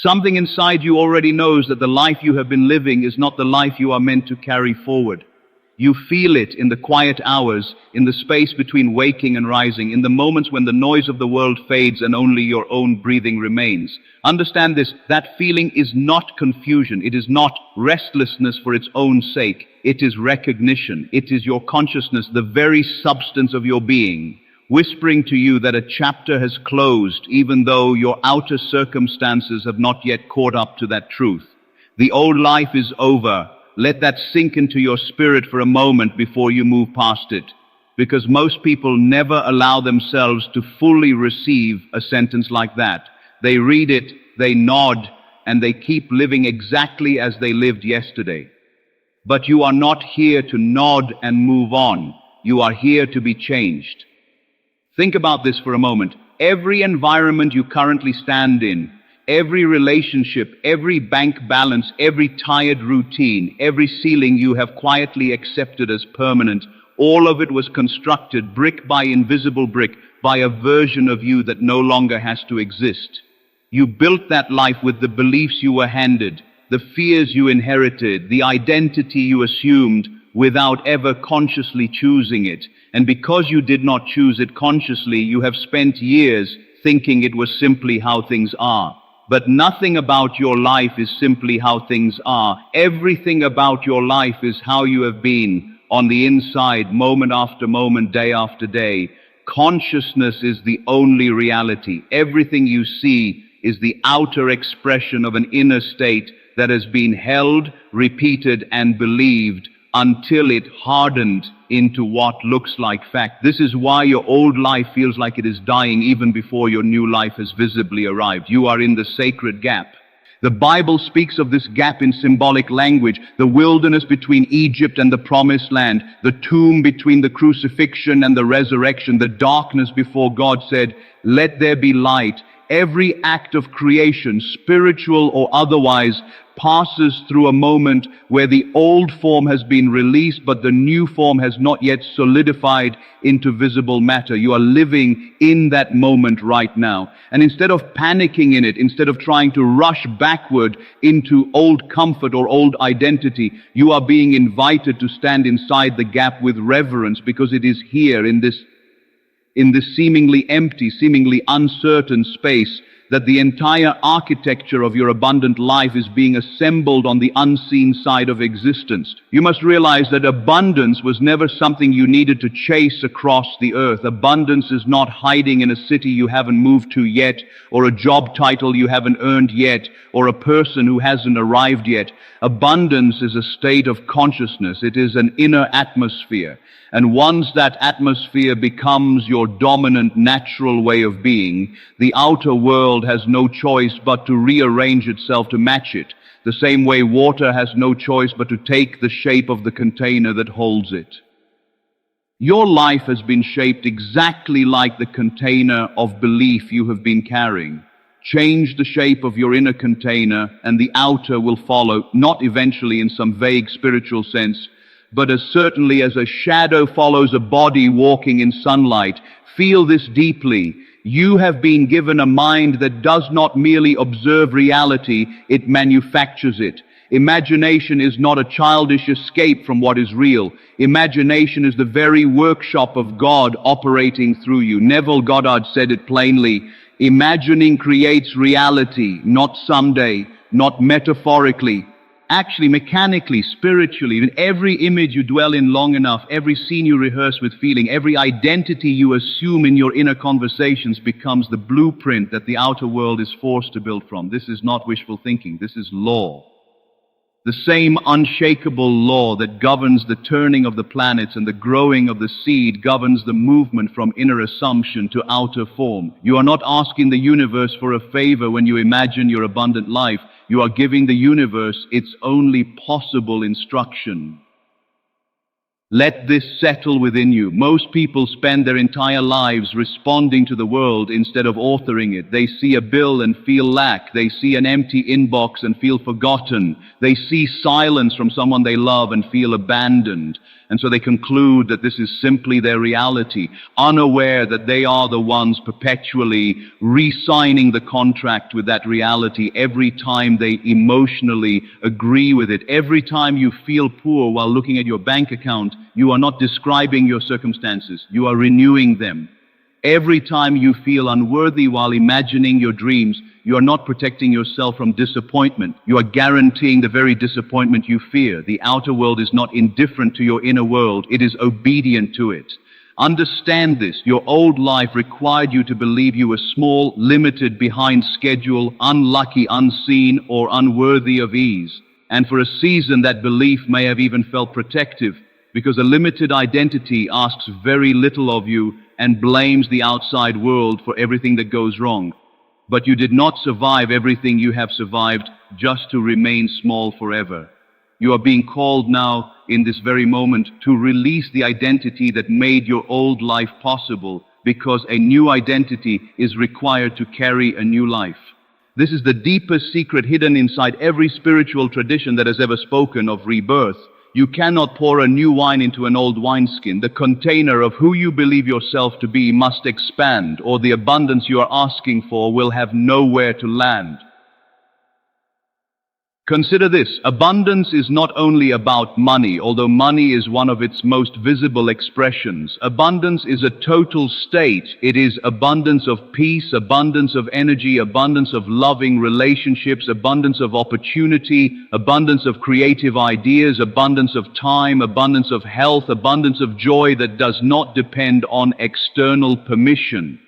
Something inside you already knows that the life you have been living is not the life you are meant to carry forward. You feel it in the quiet hours, in the space between waking and rising, in the moments when the noise of the world fades and only your own breathing remains. Understand this, that feeling is not confusion. It is not restlessness for its own sake. It is recognition. It is your consciousness, the very substance of your being, whispering to you that a chapter has closed, even though your outer circumstances have not yet caught up to that truth. The old life is over. Let that sink into your spirit for a moment before you move past it, because most people never allow themselves to fully receive a sentence like that. They read it, they nod, and they keep living exactly as they lived yesterday. But you are not here to nod and move on. You are here to be changed. Think about this for a moment. Every environment you currently stand in, every relationship, every bank balance, every tired routine, every ceiling you have quietly accepted as permanent, all of it was constructed brick by invisible brick by a version of you that no longer has to exist. You built that life with the beliefs you were handed, the fears you inherited, the identity you assumed without ever consciously choosing it. And because you did not choose it consciously, you have spent years thinking it was simply how things are. But nothing about your life is simply how things are. Everything about your life is how you have been on the inside, moment after moment, day after day. Consciousness is the only reality. Everything you see is the outer expression of an inner state that has been held, repeated, and believed until it hardened into what looks like fact. This is why your old life feels like it is dying even before your new life has visibly arrived. You are in the sacred gap. The Bible speaks of this gap in symbolic language: the wilderness between Egypt and the promised land, the tomb between the crucifixion and the resurrection, the darkness before God said, "Let there be light." Every act of creation, spiritual or otherwise, passes through a moment where the old form has been released, but the new form has not yet solidified into visible matter. You are living in that moment right now. And instead of panicking in it, instead of trying to rush backward into old comfort or old identity, you are being invited to stand inside the gap with reverence, because it is here in this seemingly empty, seemingly uncertain space that the entire architecture of your abundant life is being assembled on the unseen side of existence. You must realize that abundance was never something you needed to chase across the earth. Abundance is not hiding in a city you haven't moved to yet, or a job title you haven't earned yet, or a person who hasn't arrived yet. Abundance is a state of consciousness. It is an inner atmosphere. And once that atmosphere becomes your dominant natural way of being, the outer world has no choice but to rearrange itself to match it, the same way water has no choice but to take the shape of the container that holds it. Your life has been shaped exactly like the container of belief you have been carrying. Change the shape of your inner container, and the outer will follow, not eventually in some vague spiritual sense, but as certainly as a shadow follows a body walking in sunlight. Feel this deeply. You have been given a mind that does not merely observe reality, it manufactures it. Imagination is not a childish escape from what is real. Imagination is the very workshop of God operating through you. Neville Goddard said it plainly: imagining creates reality, not someday, not metaphorically, actually mechanically, spiritually. In every image you dwell in long enough, every scene you rehearse with feeling, every identity you assume in your inner conversations becomes the blueprint that the outer world is forced to build from. This is not wishful thinking. This is law. The same unshakable law that governs the turning of the planets and the growing of the seed governs the movement from inner assumption to outer form. You are not asking the universe for a favor when you imagine your abundant life. You are giving the universe its only possible instruction. Let this settle within you. Most people spend their entire lives responding to the world instead of authoring it. They see a bill and feel lack. They see an empty inbox and feel forgotten. They see silence from someone they love and feel abandoned. And so they conclude that this is simply their reality, unaware that they are the ones perpetually re-signing the contract with that reality every time they emotionally agree with it. Every time you feel poor while looking at your bank account, you are not describing your circumstances, you are renewing them. Every time you feel unworthy while imagining your dreams, you are not protecting yourself from disappointment. You are guaranteeing the very disappointment you fear. The outer world is not indifferent to your inner world. It is obedient to it. Understand this. Your old life required you to believe you were small, limited, behind schedule, unlucky, unseen, or unworthy of ease. And for a season, that belief may have even felt protective, because a limited identity asks very little of you and blames the outside world for everything that goes wrong. But you did not survive everything you have survived just to remain small forever. You are being called now, in this very moment, to release the identity that made your old life possible, because a new identity is required to carry a new life. This is the deepest secret hidden inside every spiritual tradition that has ever spoken of rebirth. You cannot pour a new wine into an old wineskin. The container of who you believe yourself to be must expand, or the abundance you are asking for will have nowhere to land. Consider this. Abundance is not only about money, although money is one of its most visible expressions. Abundance is a total state. It is abundance of peace, abundance of energy, abundance of loving relationships, abundance of opportunity, abundance of creative ideas, abundance of time, abundance of health, abundance of joy that does not depend on external permission.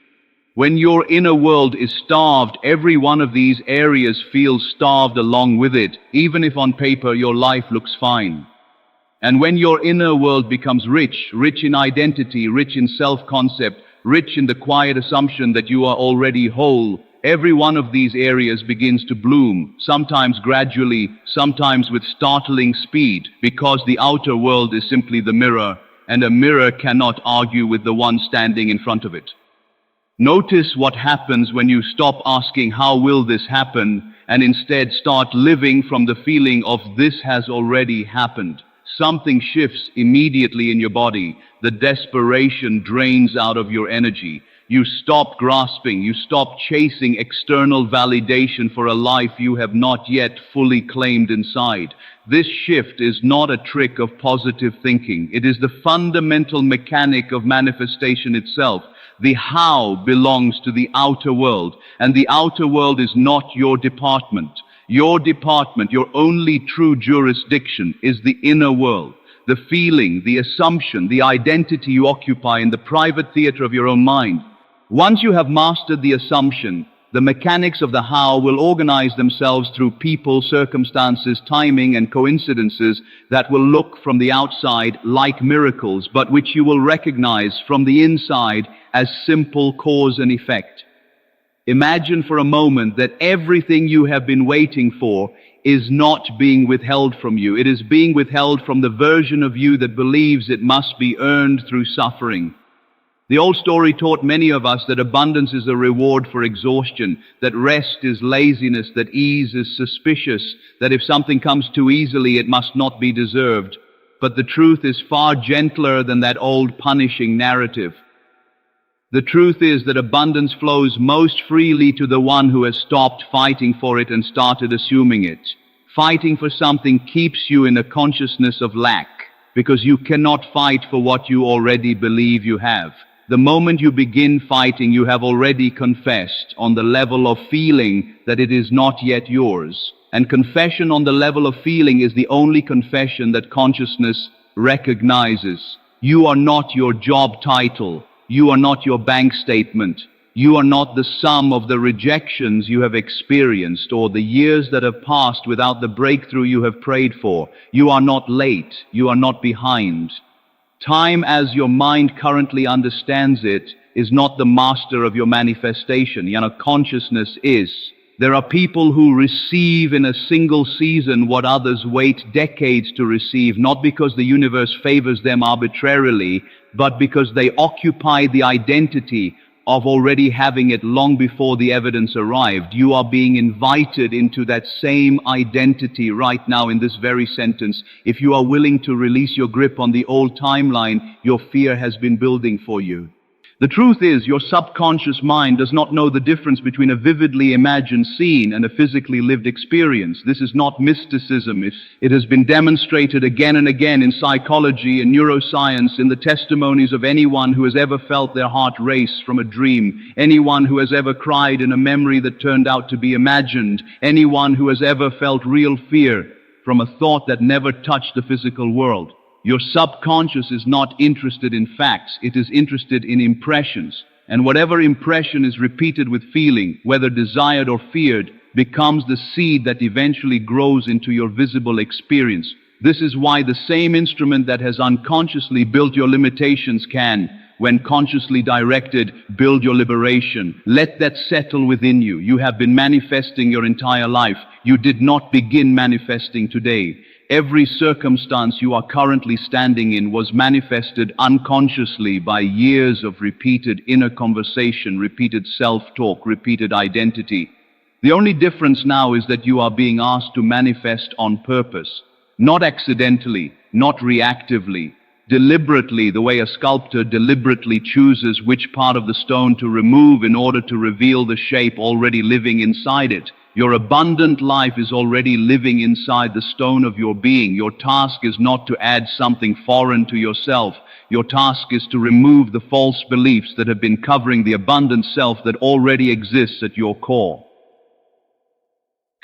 When your inner world is starved, every one of these areas feels starved along with it, even if on paper your life looks fine. And when your inner world becomes rich, rich in identity, rich in self-concept, rich in the quiet assumption that you are already whole, every one of these areas begins to bloom, sometimes gradually, sometimes with startling speed, because the outer world is simply the mirror, and a mirror cannot argue with the one standing in front of it. Notice what happens when you stop asking, how will this happen, and instead start living from the feeling of this has already happened. Something shifts immediately in your body. The desperation drains out of your energy. You stop grasping, you stop chasing external validation for a life you have not yet fully claimed inside. This shift is not a trick of positive thinking. It is the fundamental mechanic of manifestation itself. The how belongs to the outer world, and the outer world is not your department. Your department, your only true jurisdiction, is the inner world. The feeling, the assumption, the identity you occupy in the private theater of your own mind. Once you have mastered the assumption, the mechanics of the how will organize themselves through people, circumstances, timing, and coincidences that will look from the outside like miracles, but which you will recognize from the inside as simple cause and effect. Imagine for a moment that everything you have been waiting for is not being withheld from you. It is being withheld from the version of you that believes it must be earned through suffering. The old story taught many of us that abundance is a reward for exhaustion, that rest is laziness, that ease is suspicious, that if something comes too easily, it must not be deserved. But the truth is far gentler than that old punishing narrative. The truth is that abundance flows most freely to the one who has stopped fighting for it and started assuming it. Fighting for something keeps you in a consciousness of lack, because you cannot fight for what you already believe you have. The moment you begin fighting, you have already confessed on the level of feeling that it is not yet yours. And confession on the level of feeling is the only confession that consciousness recognizes. You are not your job title. You are not your bank statement. You are not the sum of the rejections you have experienced or the years that have passed without the breakthrough you have prayed for. You are not late. You are not behind. Time, as your mind currently understands it, is not the master of your manifestation. Consciousness is. There are people who receive in a single season what others wait decades to receive, not because the universe favors them arbitrarily, but because they occupy the identity of already having it long before the evidence arrived. You are being invited into that same identity right now in this very sentence. If you are willing to release your grip on the old timeline your fear has been building for you. The truth is, your subconscious mind does not know the difference between a vividly imagined scene and a physically lived experience. This is not mysticism. It has been demonstrated again and again in psychology and neuroscience, in the testimonies of anyone who has ever felt their heart race from a dream, anyone who has ever cried in a memory that turned out to be imagined, anyone who has ever felt real fear from a thought that never touched the physical world. Your subconscious is not interested in facts, it is interested in impressions. And whatever impression is repeated with feeling, whether desired or feared, becomes the seed that eventually grows into your visible experience. This is why the same instrument that has unconsciously built your limitations can, when consciously directed, build your liberation. Let that settle within you. You have been manifesting your entire life. You did not begin manifesting today. Every circumstance you are currently standing in was manifested unconsciously by years of repeated inner conversation, repeated self-talk, repeated identity. The only difference now is that you are being asked to manifest on purpose, not accidentally, not reactively, deliberately, the way a sculptor deliberately chooses which part of the stone to remove in order to reveal the shape already living inside it. Your abundant life is already living inside the stone of your being. Your task is not to add something foreign to yourself. Your task is to remove the false beliefs that have been covering the abundant self that already exists at your core.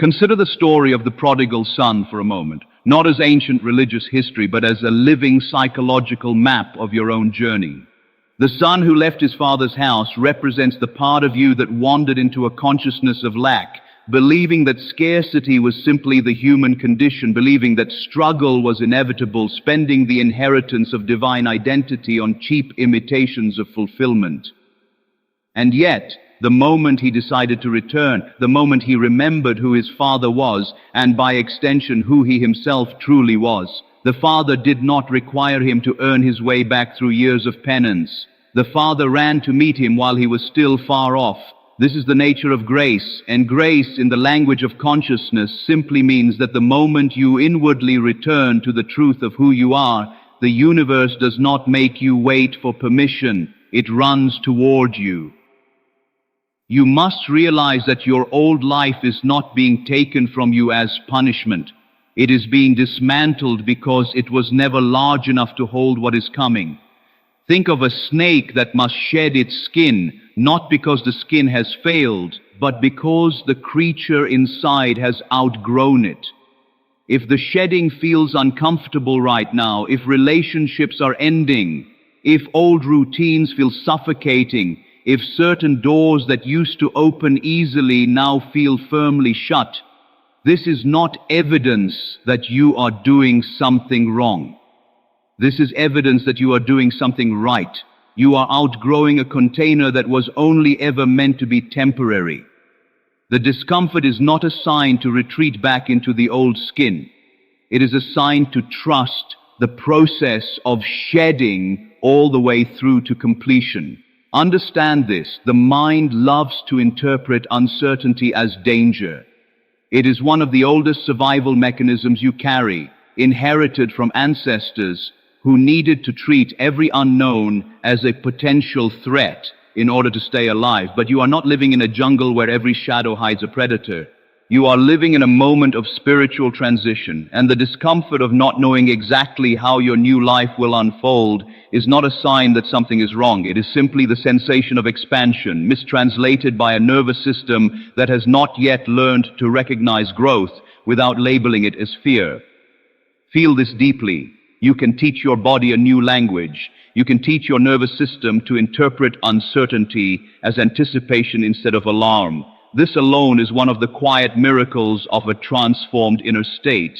Consider the story of the prodigal son for a moment, not as ancient religious history, but as a living psychological map of your own journey. The son who left his father's house represents the part of you that wandered into a consciousness of lack, believing that scarcity was simply the human condition, believing that struggle was inevitable, spending the inheritance of divine identity on cheap imitations of fulfillment. And yet, the moment he decided to return, the moment he remembered who his father was, and by extension who he himself truly was, the father did not require him to earn his way back through years of penance. The father ran to meet him while he was still far off. This is the nature of grace, and grace in the language of consciousness simply means that the moment you inwardly return to the truth of who you are, the universe does not make you wait for permission, it runs toward you. You must realize that your old life is not being taken from you as punishment. It is being dismantled because it was never large enough to hold what is coming. Think of a snake that must shed its skin, not because the skin has failed, but because the creature inside has outgrown it. If the shedding feels uncomfortable right now, if relationships are ending, if old routines feel suffocating, if certain doors that used to open easily now feel firmly shut, this is not evidence that you are doing something wrong. This is evidence that you are doing something right. You are outgrowing a container that was only ever meant to be temporary. The discomfort is not a sign to retreat back into the old skin. It is a sign to trust the process of shedding all the way through to completion. Understand this. The mind loves to interpret uncertainty as danger. It is one of the oldest survival mechanisms you carry, inherited from ancestors who needed to treat every unknown as a potential threat in order to stay alive. But you are not living in a jungle where every shadow hides a predator. You are living in a moment of spiritual transition, and the discomfort of not knowing exactly how your new life will unfold is not a sign that something is wrong. It is simply the sensation of expansion, mistranslated by a nervous system that has not yet learned to recognize growth without labeling it as fear. Feel this deeply. You can teach your body a new language. You can teach your nervous system to interpret uncertainty as anticipation instead of alarm. This alone is one of the quiet miracles of a transformed inner state.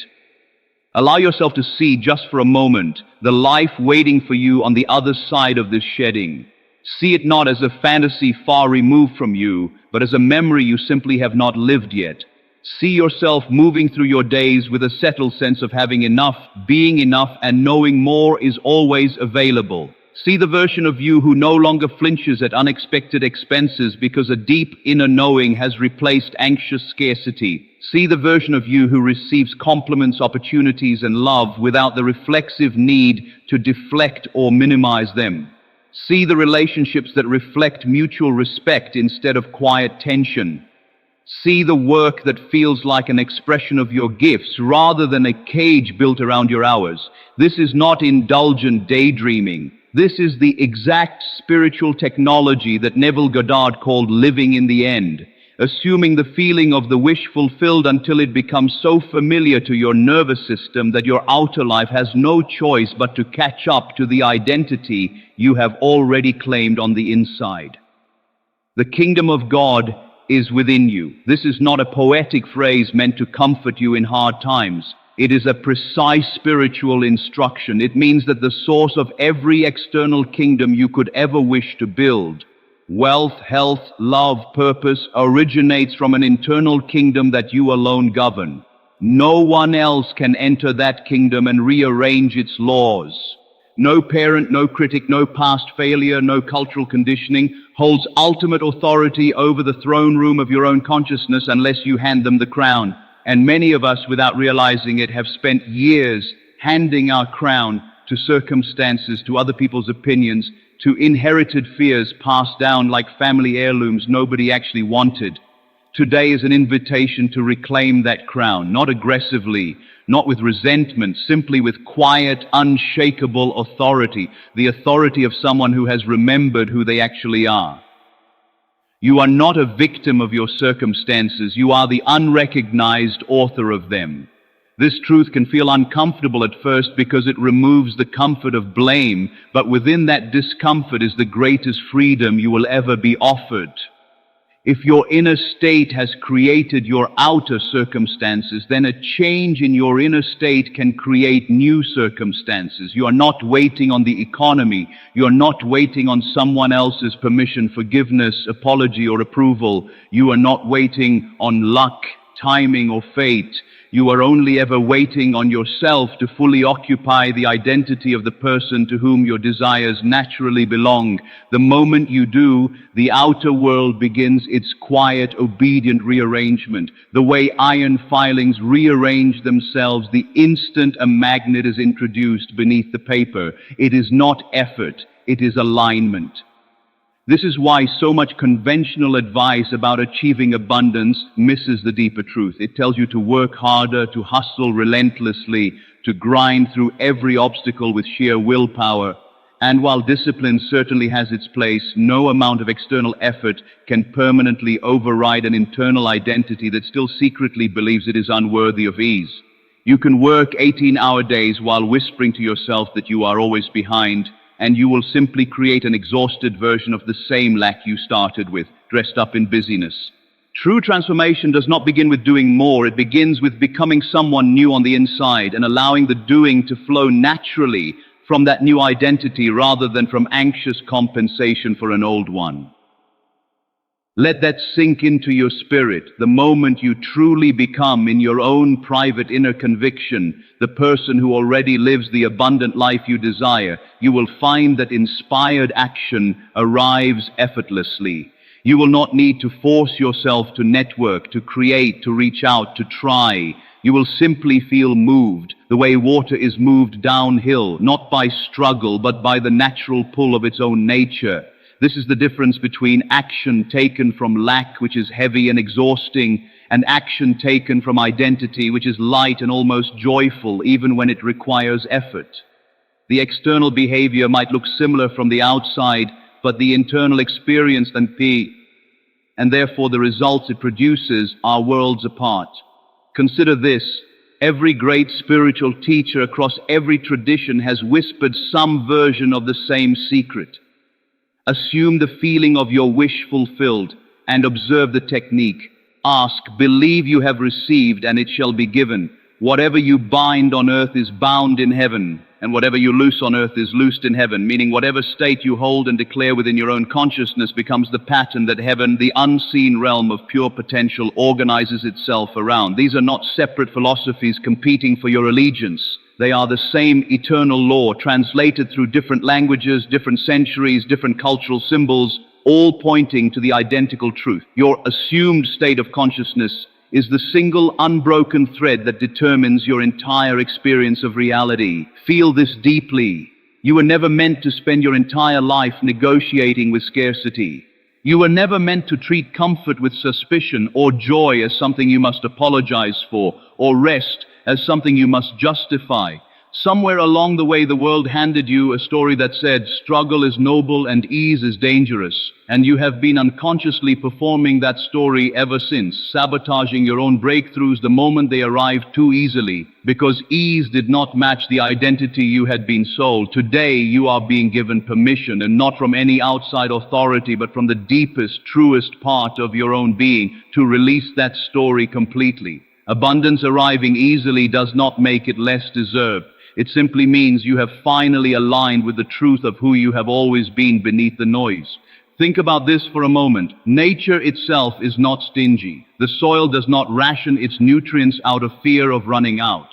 Allow yourself to see just for a moment the life waiting for you on the other side of this shedding. See it not as a fantasy far removed from you, but as a memory you simply have not lived yet. See yourself moving through your days with a settled sense of having enough, being enough, and knowing more is always available. See the version of you who no longer flinches at unexpected expenses because a deep inner knowing has replaced anxious scarcity. See the version of you who receives compliments, opportunities, and love without the reflexive need to deflect or minimize them. See the relationships that reflect mutual respect instead of quiet tension. See the work that feels like an expression of your gifts rather than a cage built around your hours. This is not indulgent daydreaming. This is the exact spiritual technology that Neville Goddard called living in the end, assuming the feeling of the wish fulfilled until it becomes so familiar to your nervous system that your outer life has no choice but to catch up to the identity you have already claimed on the inside. The kingdom of God is within you. This is not a poetic phrase meant to comfort you in hard times. It is a precise spiritual instruction. It means that the source of every external kingdom you could ever wish to build, wealth, health, love, purpose, originates from an internal kingdom that you alone govern. No one else can enter that kingdom and rearrange its laws. No parent, no critic, no past failure, no cultural conditioning holds ultimate authority over the throne room of your own consciousness unless you hand them the crown. And many of us, without realizing it, have spent years handing our crown to circumstances, to other people's opinions, to inherited fears passed down like family heirlooms nobody actually wanted. Today is an invitation to reclaim that crown, not aggressively, not with resentment, simply with quiet, unshakable authority, the authority of someone who has remembered who they actually are. You are not a victim of your circumstances. You are the unrecognized author of them. This truth can feel uncomfortable at first because it removes the comfort of blame, but within that discomfort is the greatest freedom you will ever be offered. If your inner state has created your outer circumstances, then a change in your inner state can create new circumstances. You are not waiting on the economy. You are not waiting on someone else's permission, forgiveness, apology, or approval. You are not waiting on luck, timing, or fate. You are only ever waiting on yourself to fully occupy the identity of the person to whom your desires naturally belong. The moment you do, the outer world begins its quiet, obedient rearrangement. The way iron filings rearrange themselves the instant a magnet is introduced beneath the paper. It is not effort, it is alignment. This is why so much conventional advice about achieving abundance misses the deeper truth. It tells you to work harder, to hustle relentlessly, to grind through every obstacle with sheer willpower. And while discipline certainly has its place, no amount of external effort can permanently override an internal identity that still secretly believes it is unworthy of ease. You can work 18-hour days while whispering to yourself that you are always behind, and you will simply create an exhausted version of the same lack you started with, dressed up in busyness. True transformation does not begin with doing more. It begins with becoming someone new on the inside and allowing the doing to flow naturally from that new identity rather than from anxious compensation for an old one. Let that sink into your spirit. The moment you truly become, in your own private inner conviction, the person who already lives the abundant life you desire, you will find that inspired action arrives effortlessly. You will not need to force yourself to network, to create, to reach out, to try. You will simply feel moved, the way water is moved downhill, not by struggle, but by the natural pull of its own nature. This is the difference between action taken from lack, which is heavy and exhausting, and action taken from identity, which is light and almost joyful, even when it requires effort. The external behavior might look similar from the outside, but the internal experience and therefore the results it produces are worlds apart. Consider this. Every great spiritual teacher across every tradition has whispered some version of the same secret. Assume the feeling of your wish fulfilled and observe the technique. Ask, believe you have received and it shall be given. Whatever you bind on earth is bound in heaven, and whatever you loose on earth is loosed in heaven, meaning whatever state you hold and declare within your own consciousness becomes the pattern that heaven, the unseen realm of pure potential, organizes itself around. These are not separate philosophies competing for your allegiance. They are the same eternal law, translated through different languages, different centuries, different cultural symbols, all pointing to the identical truth. Your assumed state of consciousness is the single unbroken thread that determines your entire experience of reality. Feel this deeply. You were never meant to spend your entire life negotiating with scarcity. You were never meant to treat comfort with suspicion, or joy as something you must apologize for, or rest as something you must justify. Somewhere along the way, the world handed you a story that said, struggle is noble and ease is dangerous. And you have been unconsciously performing that story ever since, sabotaging your own breakthroughs the moment they arrived too easily, because ease did not match the identity you had been sold. Today, you are being given permission, and not from any outside authority, but from the deepest, truest part of your own being, to release that story completely. Abundance arriving easily does not make it less deserved. It simply means you have finally aligned with the truth of who you have always been beneath the noise. Think about this for a moment. Nature itself is not stingy. The soil does not ration its nutrients out of fear of running out.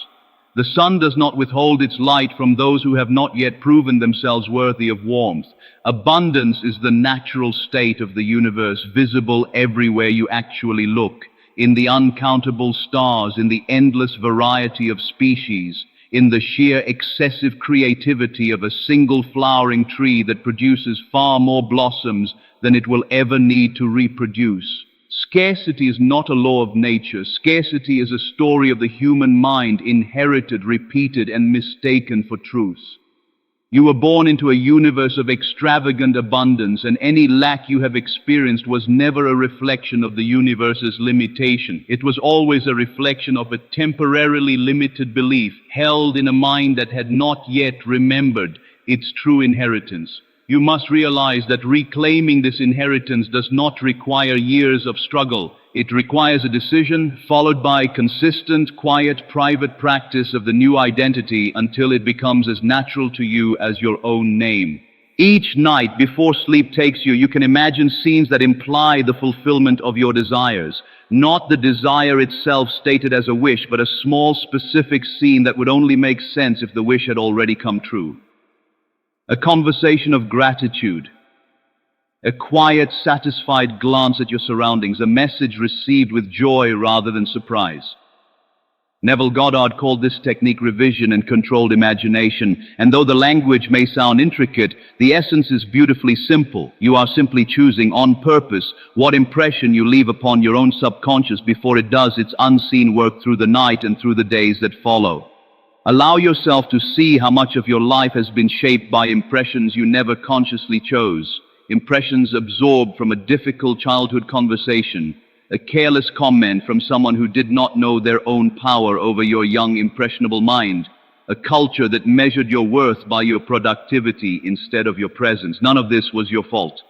The sun does not withhold its light from those who have not yet proven themselves worthy of warmth. Abundance is the natural state of the universe, visible everywhere you actually look, in the uncountable stars, in the endless variety of species, in the sheer excessive creativity of a single flowering tree that produces far more blossoms than it will ever need to reproduce. Scarcity is not a law of nature. Scarcity is a story of the human mind, inherited, repeated, and mistaken for truth. You were born into a universe of extravagant abundance, and any lack you have experienced was never a reflection of the universe's limitation. It was always a reflection of a temporarily limited belief held in a mind that had not yet remembered its true inheritance. You must realize that reclaiming this inheritance does not require years of struggle. It requires a decision followed by consistent, quiet, private practice of the new identity until it becomes as natural to you as your own name. Each night before sleep takes you, you can imagine scenes that imply the fulfillment of your desires. Not the desire itself stated as a wish, but a small specific scene that would only make sense if the wish had already come true. A conversation of gratitude. A quiet, satisfied glance at your surroundings, a message received with joy rather than surprise. Neville Goddard called this technique revision and controlled imagination, and though the language may sound intricate, the essence is beautifully simple. You are simply choosing on purpose what impression you leave upon your own subconscious before it does its unseen work through the night and through the days that follow. Allow yourself to see how much of your life has been shaped by impressions you never consciously chose. Impressions absorbed from a difficult childhood conversation, a careless comment from someone who did not know their own power over your young, impressionable mind, a culture that measured your worth by your productivity instead of your presence. None of this was your fault.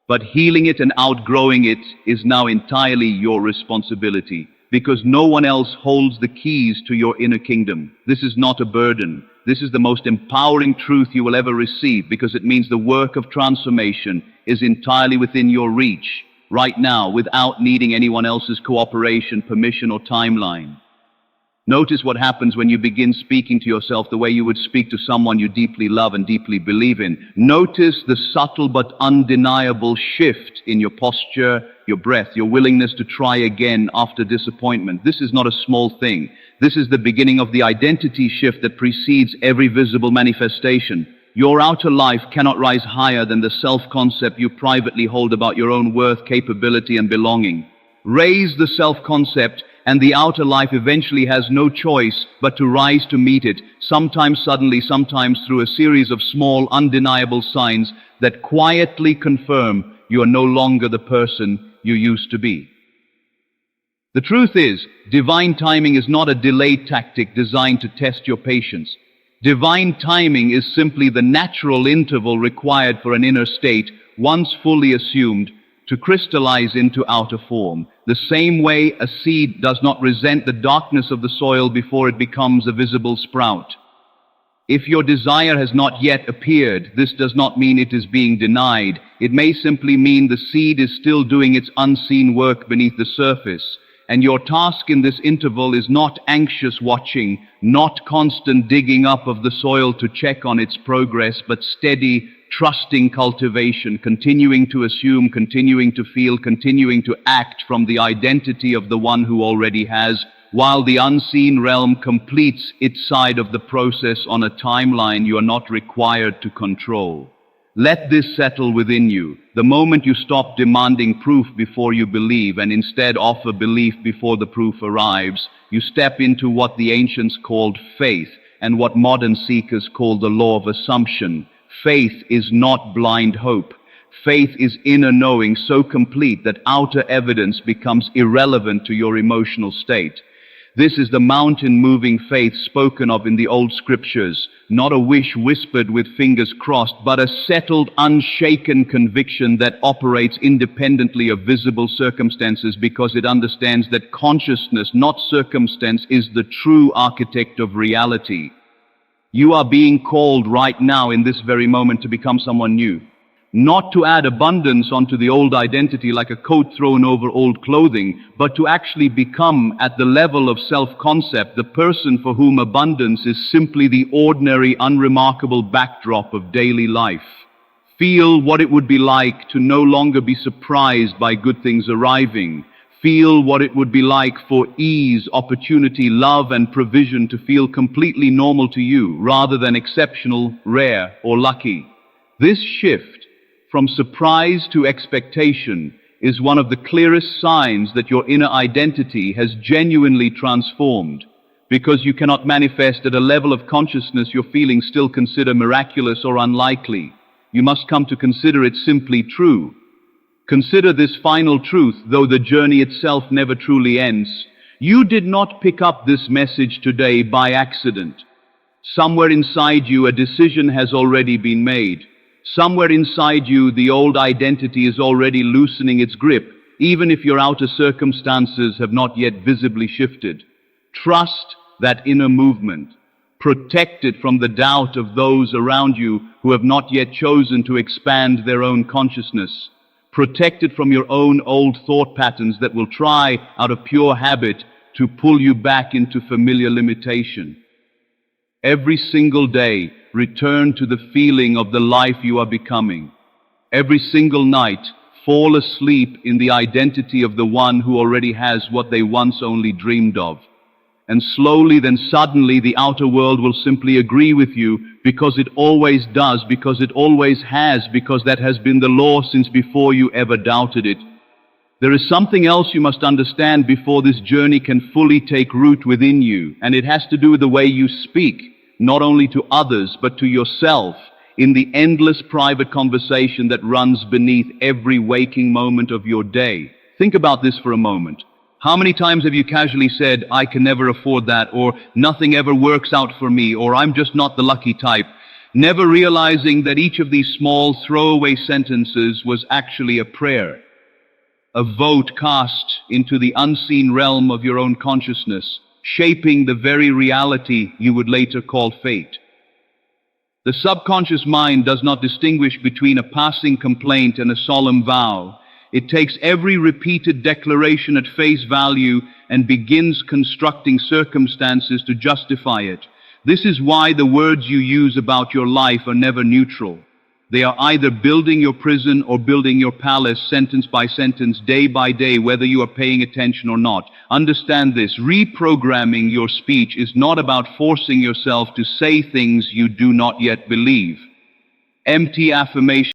But healing it and outgrowing it is now entirely your responsibility, because no one else holds the keys to your inner kingdom. This is not a burden. This is the most empowering truth you will ever receive, because it means the work of transformation is entirely within your reach, right now, without needing anyone else's cooperation, permission, or timeline. Notice what happens when you begin speaking to yourself the way you would speak to someone you deeply love and deeply believe in. Notice the subtle but undeniable shift in your posture, your breath, your willingness to try again after disappointment. This is not a small thing. This is the beginning of the identity shift that precedes every visible manifestation. Your outer life cannot rise higher than the self-concept you privately hold about your own worth, capability, and belonging. Raise the self-concept, and the outer life eventually has no choice but to rise to meet it, sometimes suddenly, sometimes through a series of small, undeniable signs that quietly confirm you are no longer the person you used to be. The truth is, divine timing is not a delay tactic designed to test your patience. Divine timing is simply the natural interval required for an inner state, once fully assumed, to crystallize into outer form, the same way a seed does not resent the darkness of the soil before it becomes a visible sprout. If your desire has not yet appeared, this does not mean it is being denied. It may simply mean the seed is still doing its unseen work beneath the surface, and your task in this interval is not anxious watching, not constant digging up of the soil to check on its progress, but steady, trusting cultivation, continuing to assume, continuing to feel, continuing to act from the identity of the one who already has, while the unseen realm completes its side of the process on a timeline you are not required to control. Let this settle within you. The moment you stop demanding proof before you believe and instead offer belief before the proof arrives, you step into what the ancients called faith and what modern seekers call the law of assumption. Faith is not blind hope. Faith is inner knowing so complete that outer evidence becomes irrelevant to your emotional state. This is the mountain-moving faith spoken of in the old scriptures, not a wish whispered with fingers crossed, but a settled, unshaken conviction that operates independently of visible circumstances because it understands that consciousness, not circumstance, is the true architect of reality. You are being called right now in this very moment to become someone new. Not to add abundance onto the old identity like a coat thrown over old clothing, but to actually become, at the level of self-concept, the person for whom abundance is simply the ordinary, unremarkable backdrop of daily life. Feel what it would be like to no longer be surprised by good things arriving. Feel what it would be like for ease, opportunity, love, and provision to feel completely normal to you, rather than exceptional, rare, or lucky. This shift from surprise to expectation is one of the clearest signs that your inner identity has genuinely transformed, because you cannot manifest at a level of consciousness your feelings still consider miraculous or unlikely. You must come to consider it simply true. Consider this final truth, though the journey itself never truly ends. You did not pick up this message today by accident. Somewhere inside you, a decision has already been made. Somewhere inside you, the old identity is already loosening its grip, even if your outer circumstances have not yet visibly shifted. Trust that inner movement. Protect it from the doubt of those around you who have not yet chosen to expand their own consciousness. Protect it from your own old thought patterns that will try, out of pure habit, to pull you back into familiar limitation. Every single day, return to the feeling of the life you are becoming. Every single night, fall asleep in the identity of the one who already has what they once only dreamed of. And slowly, then suddenly, the outer world will simply agree with you, because it always does, because it always has, because that has been the law since before you ever doubted it. There is something else you must understand before this journey can fully take root within you, and it has to do with the way you speak, not only to others, but to yourself, in the endless private conversation that runs beneath every waking moment of your day. Think about this for a moment. How many times have you casually said, "I can never afford that," or "nothing ever works out for me," or "I'm just not the lucky type," never realizing that each of these small throwaway sentences was actually a prayer, a vote cast into the unseen realm of your own consciousness, shaping the very reality you would later call fate. The subconscious mind does not distinguish between a passing complaint and a solemn vow. It takes every repeated declaration at face value and begins constructing circumstances to justify it. This is why the words you use about your life are never neutral. They are either building your prison or building your palace, sentence by sentence, day by day, whether you are paying attention or not. Understand this: reprogramming your speech is not about forcing yourself to say things you do not yet believe. Empty affirmation